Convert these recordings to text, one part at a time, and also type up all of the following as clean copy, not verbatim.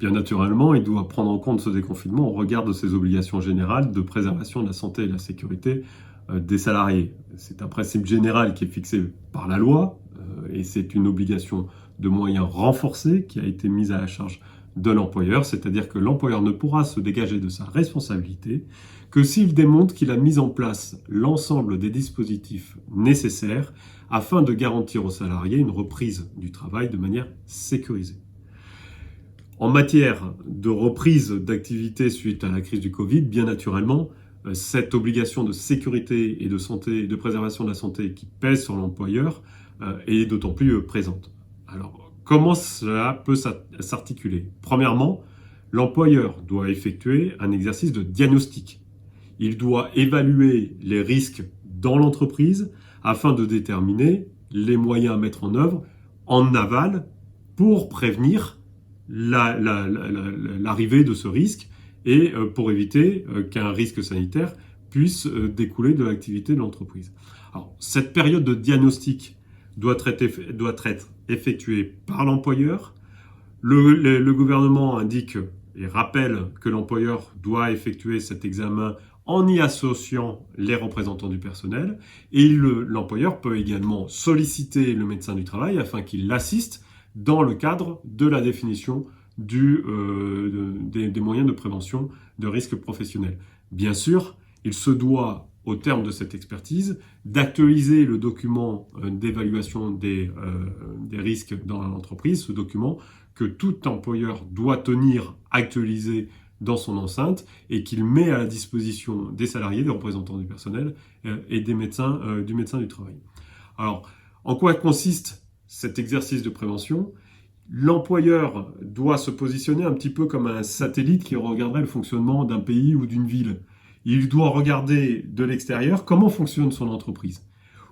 Bien naturellement, il doit prendre en compte ce déconfinement au regard de ses obligations générales de préservation de la santé et de la sécurité des salariés. C'est un principe général qui est fixé par la loi et c'est une obligation de moyens renforcée qui a été mise à la charge de l'employeur, c'est-à-dire que l'employeur ne pourra se dégager de sa responsabilité que s'il démontre qu'il a mis en place l'ensemble des dispositifs nécessaires afin de garantir aux salariés une reprise du travail de manière sécurisée. En matière de reprise d'activité suite à la crise du Covid, bien naturellement, cette obligation de sécurité et de santé, de préservation de la santé qui pèse sur l'employeur est d'autant plus présente. Alors, comment cela peut s'articuler? Premièrement, l'employeur doit effectuer un exercice de diagnostic. Il doit évaluer les risques dans l'entreprise afin de déterminer les moyens à mettre en œuvre en aval pour prévenir l'arrivée de ce risque et pour éviter qu'un risque sanitaire puisse découler de l'activité de l'entreprise. Alors, cette période de diagnostic doit être effectuée par l'employeur. Le gouvernement indique et rappelle que l'employeur doit effectuer cet examen en y associant les représentants du personnel et l'employeur peut également solliciter le médecin du travail afin qu'il l'assiste dans le cadre de la définition des moyens de prévention de risques professionnels. Bien sûr, il se doit, au terme de cette expertise, d'actualiser le document d'évaluation des risques dans l'entreprise, ce document que tout employeur doit tenir actualisé dans son enceinte et qu'il met à la disposition des salariés, des représentants du personnel et du médecin du travail. Alors, en quoi consiste cet exercice de prévention? L'employeur doit se positionner un petit peu comme un satellite qui regarderait le fonctionnement d'un pays ou d'une ville. Il doit regarder de l'extérieur comment fonctionne son entreprise.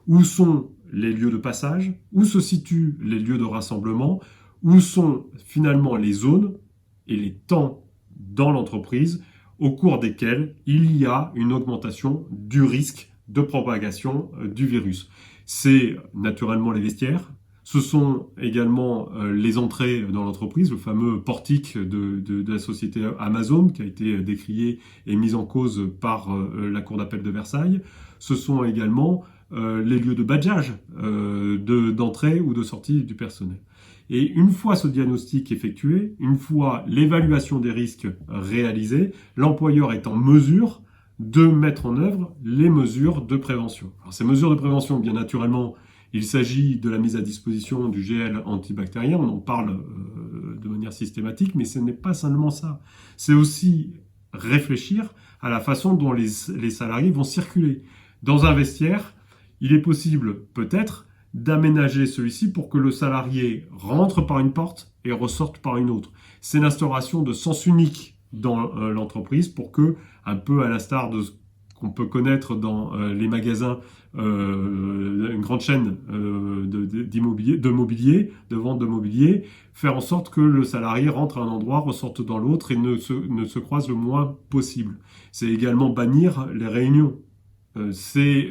Où sont les lieux de passage? Où se situent les lieux de rassemblement? Où sont finalement les zones et les temps dans l'entreprise au cours desquels il y a une augmentation du risque de propagation du virus? C'est naturellement les vestiaires. Ce sont également les entrées dans l'entreprise, le fameux portique de la société Amazon qui a été décrié et mis en cause par la Cour d'appel de Versailles. Ce sont également les lieux de badgeage d'entrée ou de sortie du personnel. Et une fois ce diagnostic effectué, une fois l'évaluation des risques réalisée, l'employeur est en mesure de mettre en œuvre les mesures de prévention. Alors, ces mesures de prévention, bien naturellement, il s'agit de la mise à disposition du gel antibactérien, on en parle de manière systématique, mais ce n'est pas seulement ça. C'est aussi réfléchir à la façon dont les salariés vont circuler. Dans un vestiaire, il est possible peut-être d'aménager celui-ci pour que le salarié rentre par une porte et ressorte par une autre. C'est l'instauration de sens unique dans l'entreprise pour que, un peu à l'instar de ce qu'on peut connaître dans les magasins, une grande chaîne de vente de mobilier, faire en sorte que le salarié rentre à un endroit, ressorte dans l'autre et ne se croise le moins possible. C'est également bannir les réunions. C'est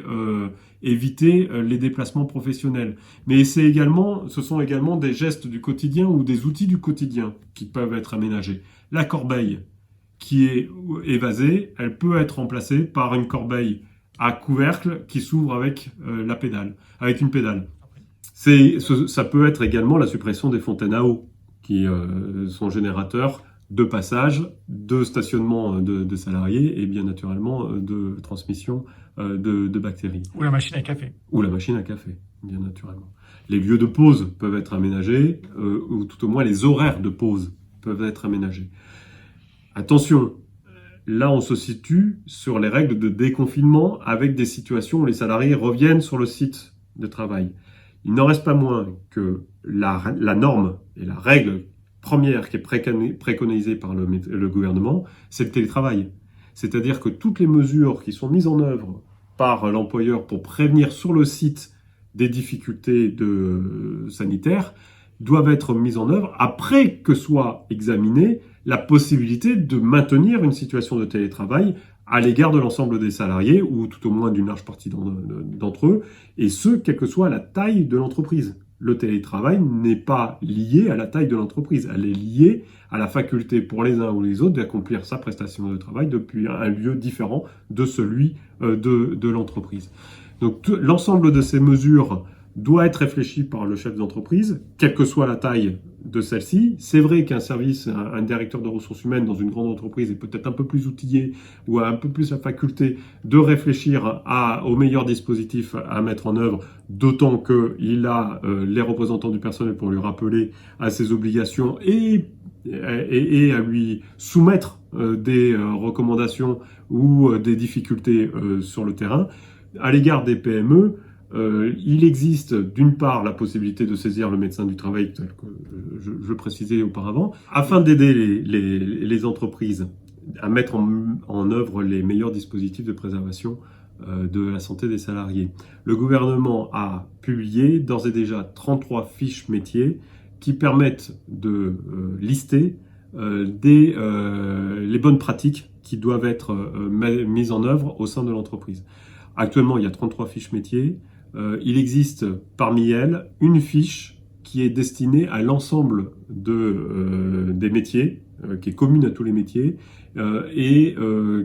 éviter les déplacements professionnels. Mais ce sont également des gestes du quotidien ou des outils du quotidien qui peuvent être aménagés. La corbeille qui est évasée, elle peut être remplacée par une corbeille à couvercle qui s'ouvre avec avec une pédale. Ça peut être également la suppression des fontaines à eau qui sont générateurs de passage, de stationnement de salariés et bien naturellement de transmission de bactéries. Ou la machine à café. Ou la machine à café, bien naturellement. Les lieux de pause peuvent être aménagés, ou tout au moins les horaires de pause peuvent être aménagés. Attention, là on se situe sur les règles de déconfinement avec des situations où les salariés reviennent sur le site de travail. Il n'en reste pas moins que la norme et la règle première qui est préconisée par le gouvernement, c'est le télétravail. C'est-à-dire que toutes les mesures qui sont mises en œuvre par l'employeur pour prévenir sur le site des difficultés sanitaires doivent être mises en œuvre après que soit examinée la possibilité de maintenir une situation de télétravail à l'égard de l'ensemble des salariés, ou tout au moins d'une large partie d'entre eux, et ce, quelle que soit la taille de l'entreprise. le télétravail n'est pas lié à la taille de l'entreprise. Elle est liée à la faculté pour les uns ou les autres d'accomplir sa prestation de travail depuis un lieu différent de celui de l'entreprise. Donc l'ensemble de ces mesures doit être réfléchi par le chef d'entreprise, quelle que soit la taille de celle-ci. C'est vrai qu'un service, un directeur de ressources humaines dans une grande entreprise est peut-être un peu plus outillé ou a un peu plus la faculté de réfléchir aux meilleurs dispositifs à mettre en œuvre, d'autant qu'il a les représentants du personnel pour lui rappeler à ses obligations et à lui soumettre des recommandations ou des difficultés sur le terrain. À l'égard des PME, il existe d'une part la possibilité de saisir le médecin du travail, tel que je précisais auparavant, afin d'aider les entreprises à mettre en œuvre les meilleurs dispositifs de préservation de la santé des salariés. Le gouvernement a publié d'ores et déjà 33 fiches métiers qui permettent de lister les bonnes pratiques qui doivent être mises en œuvre au sein de l'entreprise. Actuellement, il y a 33 fiches métiers. Il existe parmi elles une fiche qui est destinée à l'ensemble des métiers, qui est commune à tous les métiers, et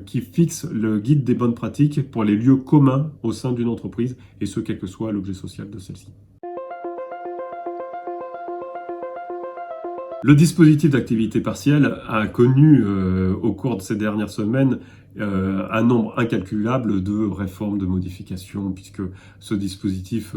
qui fixe le guide des bonnes pratiques pour les lieux communs au sein d'une entreprise, et ce, quel que soit l'objet social de celle-ci. Le dispositif d'activité partielle a connu au cours de ces dernières semaines un nombre incalculable de réformes, de modifications, puisque ce dispositif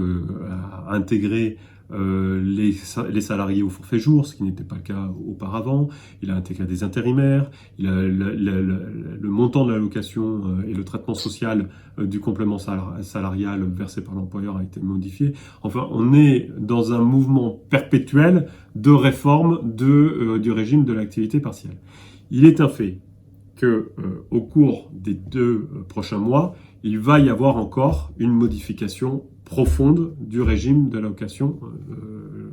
a intégré les salariés au forfait jour, ce qui n'était pas le cas auparavant. Il a intégré des intérimaires, le montant de l'allocation et le traitement social du complément salarial versé par l'employeur a été modifié. Enfin, on est dans un mouvement perpétuel de réforme du régime de l'activité partielle. Il est un fait que au cours des 2 prochains mois, il va y avoir encore une modification profonde du régime de l'allocation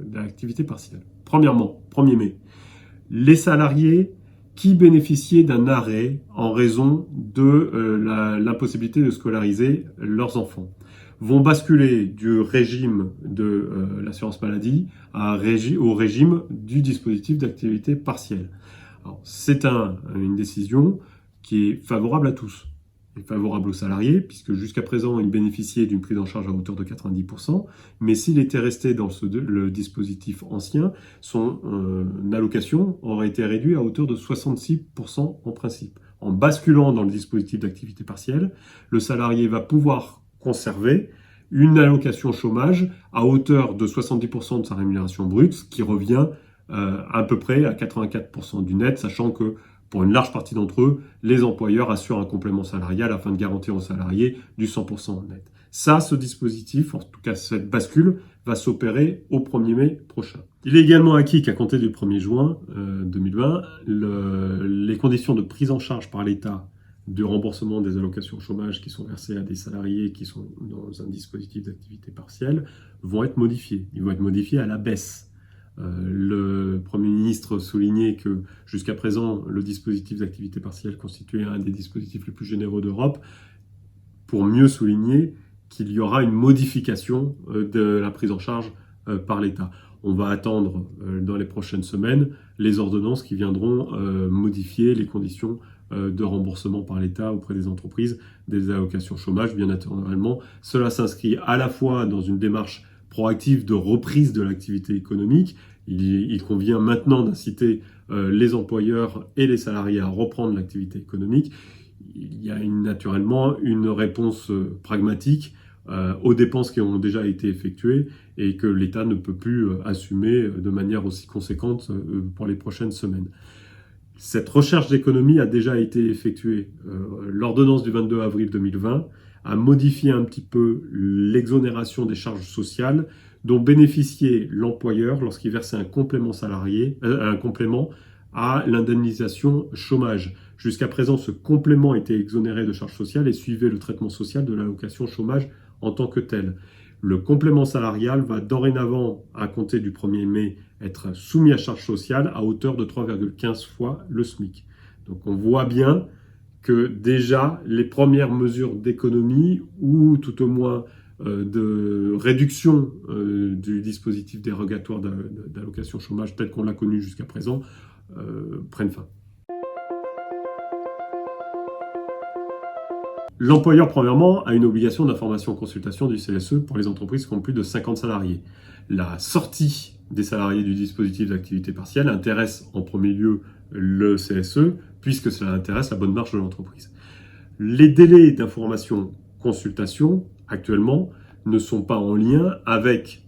de l'activité partielle. Premièrement, 1er mai, les salariés qui bénéficiaient d'un arrêt en raison de l'impossibilité de scolariser leurs enfants vont basculer du régime de l'assurance maladie au régime du dispositif d'activité partielle. Alors, c'est une décision qui est favorable à tous. Il est favorable aux salariés, puisque jusqu'à présent, ils bénéficiaient d'une prise en charge à hauteur de 90%, mais s'il était resté dans le dispositif ancien, son allocation aurait été réduite à hauteur de 66% en principe. En basculant dans le dispositif d'activité partielle, le salarié va pouvoir conserver une allocation chômage à hauteur de 70% de sa rémunération brute, ce qui revient à peu près à 84% du net, sachant que pour une large partie d'entre eux, les employeurs assurent un complément salarial afin de garantir aux salariés du 100% net. Ça, ce dispositif, en tout cas cette bascule, va s'opérer au 1er mai prochain. Il est également acquis qu'à compter du 1er juin 2020, les conditions de prise en charge par l'État du remboursement des allocations chômage qui sont versées à des salariés qui sont dans un dispositif d'activité partielle vont être modifiées. Ils vont être modifiés à la baisse. Le Premier ministre soulignait que jusqu'à présent, le dispositif d'activité partielle constituait un des dispositifs les plus généreux d'Europe, pour mieux souligner qu'il y aura une modification de la prise en charge par l'État. On va attendre dans les prochaines semaines les ordonnances qui viendront modifier les conditions de remboursement par l'État auprès des entreprises des allocations chômage. Bien naturellement, cela s'inscrit à la fois dans une démarche proactive de reprise de l'activité économique. Il convient maintenant d'inciter les employeurs et les salariés à reprendre l'activité économique. Il y a naturellement une réponse pragmatique aux dépenses qui ont déjà été effectuées et que l'État ne peut plus assumer de manière aussi conséquente pour les prochaines semaines. Cette recherche d'économie a déjà été effectuée. L'ordonnance du 22 avril 2020 a modifié un petit peu l'exonération des charges sociales dont bénéficiait l'employeur lorsqu'il versait un complément un complément à l'indemnisation chômage. Jusqu'à présent, ce complément était exonéré de charges sociales et suivait le traitement social de l'allocation chômage en tant que tel. Le complément salarial va dorénavant, à compter du 1er mai, être soumis à charge sociale à hauteur de 3,15 fois le SMIC. Donc on voit bien que déjà les premières mesures d'économie, ou tout au moins de réduction du dispositif dérogatoire d'allocation chômage tel qu'on l'a connu jusqu'à présent prennent fin. L'employeur, premièrement, a une obligation d'information-consultation du CSE pour les entreprises qui ont plus de 50 salariés. La sortie des salariés du dispositif d'activité partielle intéresse en premier lieu le CSE, puisque cela intéresse la bonne marche de l'entreprise. Les délais d'information-consultation, actuellement, ne sont pas en lien avec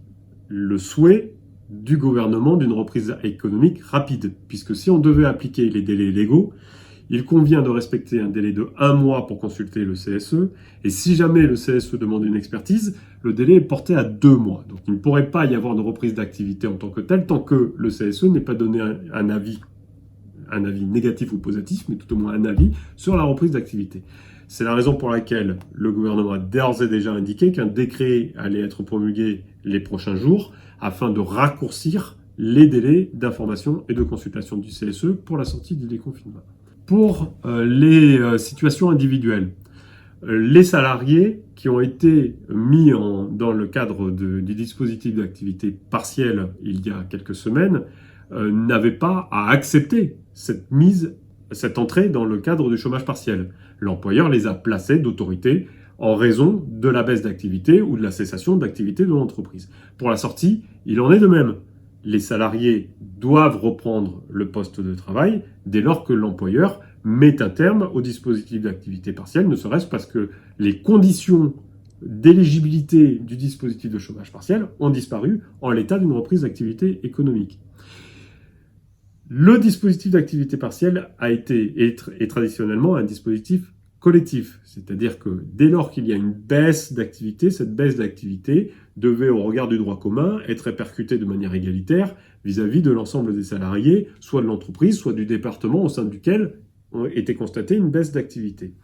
le souhait du gouvernement d'une reprise économique rapide, puisque si on devait appliquer les délais légaux, il convient de respecter un délai de 1 mois pour consulter le CSE, et si jamais le CSE demande une expertise, le délai est porté à 2 mois. Donc il ne pourrait pas y avoir de reprise d'activité en tant que telle, tant que le CSE n'ait pas donné un avis négatif ou positif, mais tout au moins un avis sur la reprise d'activité. C'est la raison pour laquelle le gouvernement a d'ores et déjà indiqué qu'un décret allait être promulgué les prochains jours, afin de raccourcir les délais d'information et de consultation du CSE pour la sortie du déconfinement. Pour les situations individuelles, les salariés qui ont été mis dans le cadre du dispositif d'activité partielle il y a quelques semaines n'avaient pas à accepter cette entrée dans le cadre du chômage partiel. L'employeur les a placés d'autorité en raison de la baisse d'activité ou de la cessation d'activité de l'entreprise. Pour la sortie, il en est de même. Les salariés doivent reprendre le poste de travail dès lors que l'employeur met un terme au dispositif d'activité partielle, ne serait-ce parce que les conditions d'éligibilité du dispositif de chômage partiel ont disparu en l'état d'une reprise d'activité économique. Le dispositif d'activité partielle a été et traditionnellement un dispositif collectif, c'est-à-dire que dès lors qu'il y a une baisse d'activité, cette baisse d'activité devait, au regard du droit commun, être répercutée de manière égalitaire vis-à-vis de l'ensemble des salariés, soit de l'entreprise, soit du département au sein duquel était constatée une baisse d'activité.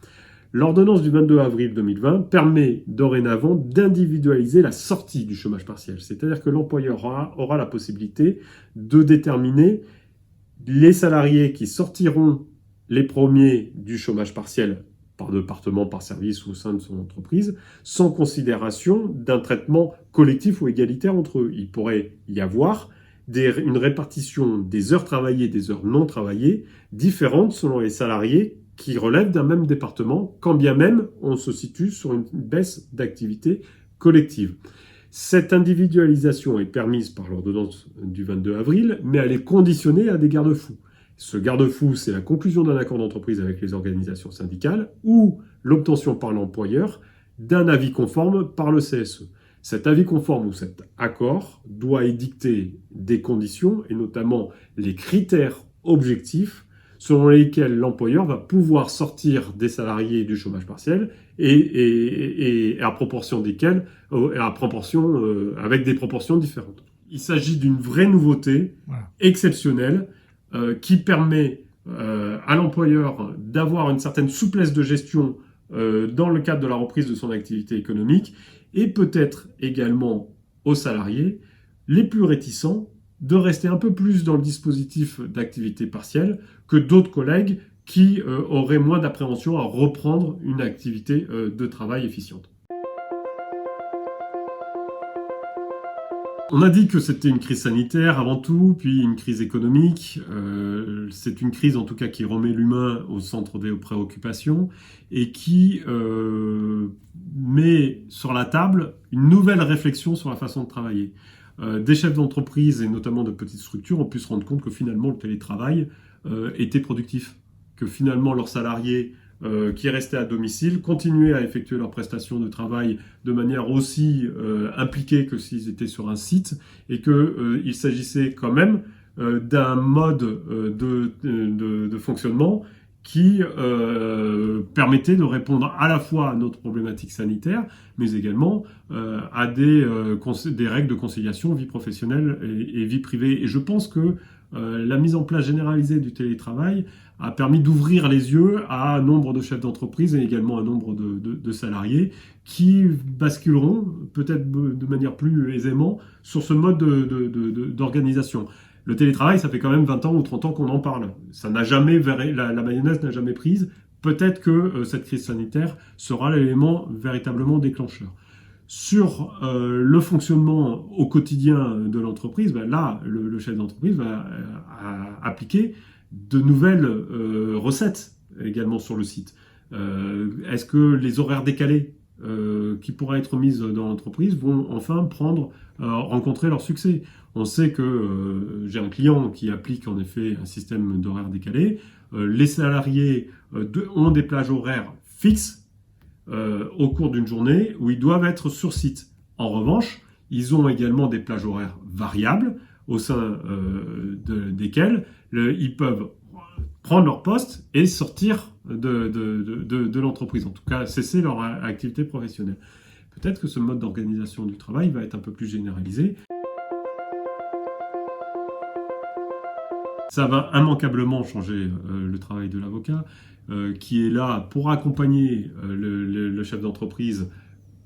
L'ordonnance du 22 avril 2020 permet dorénavant d'individualiser la sortie du chômage partiel, c'est-à-dire que l'employeur aura la possibilité de déterminer les salariés qui sortiront les premiers du chômage partiel par département, par service ou au sein de son entreprise, sans considération d'un traitement collectif ou égalitaire entre eux. Il pourrait y avoir une répartition des heures travaillées et des heures non travaillées différentes selon les salariés qui relèvent d'un même département, quand bien même on se situe sur une baisse d'activité collective. Cette individualisation est permise par l'ordonnance du 22 avril, mais elle est conditionnée à des garde-fous. Ce garde-fou, c'est la conclusion d'un accord d'entreprise avec les organisations syndicales ou l'obtention par l'employeur d'un avis conforme par le CSE. Cet avis conforme ou cet accord doit édicter des conditions et notamment les critères objectifs selon lesquels l'employeur va pouvoir sortir des salariés du chômage partiel et à proportion desquels, avec des proportions différentes. Il s'agit d'une vraie nouveauté exceptionnelle qui permet à l'employeur d'avoir une certaine souplesse de gestion dans le cadre de la reprise de son activité économique et peut-être également aux salariés les plus réticents de rester un peu plus dans le dispositif d'activité partielle que d'autres collègues qui auraient moins d'appréhension à reprendre une activité de travail efficiente. On a dit que c'était une crise sanitaire avant tout, puis une crise économique. C'est une crise en tout cas qui remet l'humain au centre des préoccupations et qui met sur la table une nouvelle réflexion sur la façon de travailler. Des chefs d'entreprise et notamment de petites structures ont pu se rendre compte que finalement le télétravail était productif, que finalement leurs salariés qui restaient à domicile continuaient à effectuer leurs prestations de travail de manière aussi impliquée que s'ils étaient sur un site et qu'il s'agissait quand même d'un mode de fonctionnement qui permettait de répondre à la fois à notre problématique sanitaire, mais également à des règles de conciliation vie professionnelle et vie privée. Et je pense que la mise en place généralisée du télétravail a permis d'ouvrir les yeux à un nombre de chefs d'entreprise et également un nombre de salariés qui basculeront peut-être de manière plus aisément sur ce mode d'organisation. Le télétravail, ça fait quand même 20 ans ou 30 ans qu'on en parle. Ça n'a jamais, la mayonnaise n'a jamais prise. Peut-être que cette crise sanitaire sera l'élément véritablement déclencheur. Sur le fonctionnement au quotidien de l'entreprise, là, le chef d'entreprise va appliquer de nouvelles recettes également sur le site. Est-ce que les horaires décalés qui pourraient être mises dans l'entreprise vont enfin rencontrer leur succès? On sait que j'ai un client qui applique en effet un système d'horaires décalés. Les salariés ont des plages horaires fixes au cours d'une journée où ils doivent être sur site. En revanche, ils ont également des plages horaires variables au sein desquelles ils peuvent prendre leur poste et sortir de l'entreprise, en tout cas cesser leur activité professionnelle. Peut-être que ce mode d'organisation du travail va être un peu plus généralisé. Ça va immanquablement changer le travail de l'avocat, qui est là pour accompagner le chef d'entreprise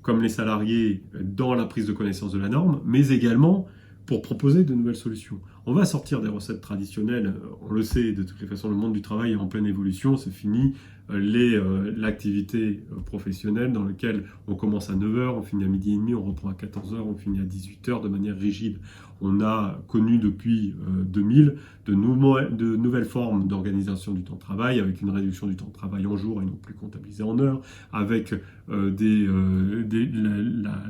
comme les salariés dans la prise de connaissance de la norme, mais également pour proposer de nouvelles solutions. On va sortir des recettes traditionnelles, on le sait, de toutes les façons, le monde du travail est en pleine évolution, c'est fini. L'activité professionnelle dans laquelle on commence à 9h, on finit à midi et demi, on reprend à 14h, on finit à 18h de manière rigide. On a connu depuis 2000 de nouvelles formes d'organisation du temps de travail, avec une réduction du temps de travail en jours et non plus comptabilisé en heures, avec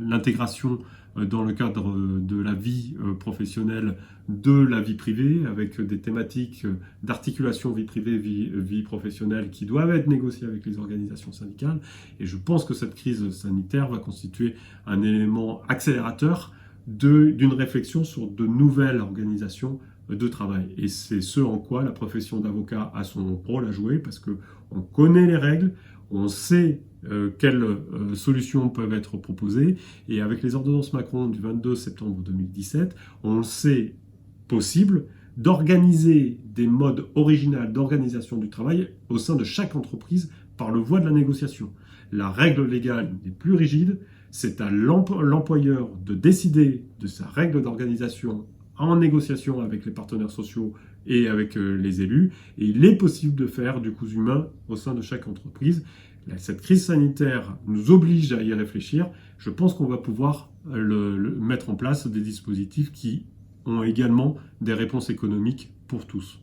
l'intégration dans le cadre de la vie professionnelle de la vie privée, avec des thématiques d'articulation vie privée, vie professionnelle qui doivent être négociées avec les organisations syndicales. Et je pense que cette crise sanitaire va constituer un élément accélérateur d'une réflexion sur de nouvelles organisations de travail. Et c'est ce en quoi la profession d'avocat a son rôle à jouer, parce qu'on connaît les règles, on sait quelles solutions peuvent être proposées, et avec les ordonnances Macron du 22 septembre 2017, on sait possible d'organiser des modes originaux d'organisation du travail au sein de chaque entreprise par le voie de la négociation. La règle légale n'est plus rigide, c'est à l'employeur de décider de sa règle d'organisation en négociation avec les partenaires sociaux et avec les élus, et il est possible de faire du cousu humain au sein de chaque entreprise. Cette crise sanitaire nous oblige à y réfléchir. Je pense qu'on va pouvoir mettre en place des dispositifs qui ont également des réponses économiques pour tous.